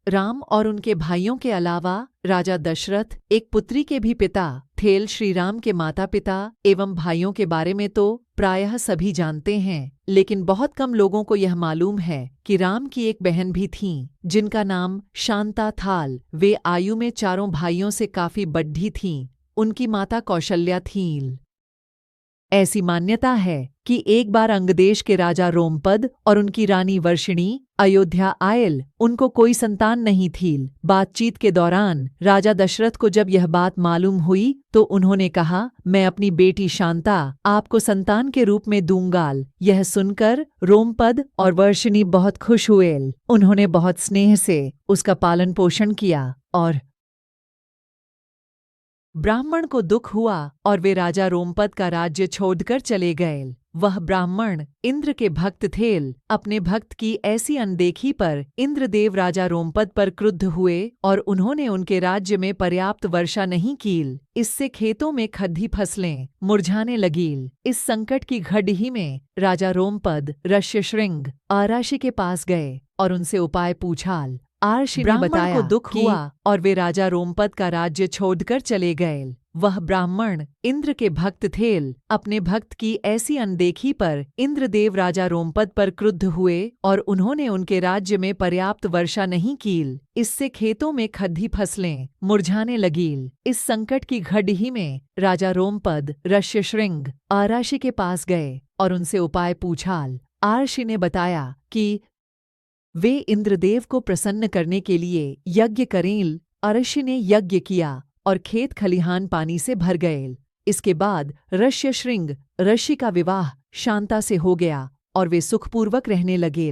राम और उनके भाइयों के अलावा राजा दशरथ एक पुत्री के भी पिता थे। श्री राम के माता पिता एवं भाइयों के बारे में तो प्रायः सभी जानते हैं, लेकिन बहुत कम लोगों को यह मालूम है कि राम की एक बहन भी थीं, जिनका नाम शांता था। वे आयु में चारों भाइयों से काफी बड़ी थीं। उनकी माता कौशल्या थीं। ऐसी मान्यता है कि एक बार अंगदेश के राजा रोमपद और उनकी रानी वर्षिणी अयोध्या आयल। उनको कोई संतान नहीं थी। बातचीत के दौरान राजा दशरथ को जब यह बात मालूम हुई तो उन्होंने कहा, मैं अपनी बेटी शांता आपको संतान के रूप में दूंगा। यह सुनकर रोमपद और वर्षिणी बहुत खुश हुए। उन्होंने बहुत स्नेह से उसका पालन पोषण किया और ब्राह्मण को दुख हुआ और वे राजा रोमपद का राज्य छोड़कर चले गए। वह ब्राह्मण इंद्र के भक्त थे। अपने भक्त की ऐसी अनदेखी पर इंद्रदेव राजा रोमपद पर क्रुद्ध हुए और उन्होंने उनके राज्य में पर्याप्त वर्षा नहीं की। इससे खेतों में खद्दी फसलें मुरझाने लगीं। इस संकट की घड़ी में राजा रोमपद ऋष्यशृंग आराषि के पास गए और उनसे उपाय पूछा। आर्षि ने बताया को दुख हुआ और वे राजा रोमपद का राज्य छोड़कर चले गए। वह ब्राह्मण इंद्र के भक्त थे। अपने भक्त की ऐसी अनदेखी पर इंद्रदेव राजा रोमपद पर क्रुद्ध हुए और उन्होंने उनके राज्य में पर्याप्त वर्षा नहीं की। इससे खेतों में खद्दी फसलें मुरझाने लगीं। इस संकट की घड़ी में राजा रोमपद ऋष्यशृंग आराषि के पास गए और उनसे उपाय पूछा। आर्षि ने बताया कि वे इंद्रदेव को प्रसन्न करने के लिए यज्ञ करें। आर्षि ने यज्ञ किया और खेत खलिहान पानी से भर गए। इसके बाद ऋष्यशृंग ऋषि का विवाह शांता से हो गया और वे सुखपूर्वक रहने लगे।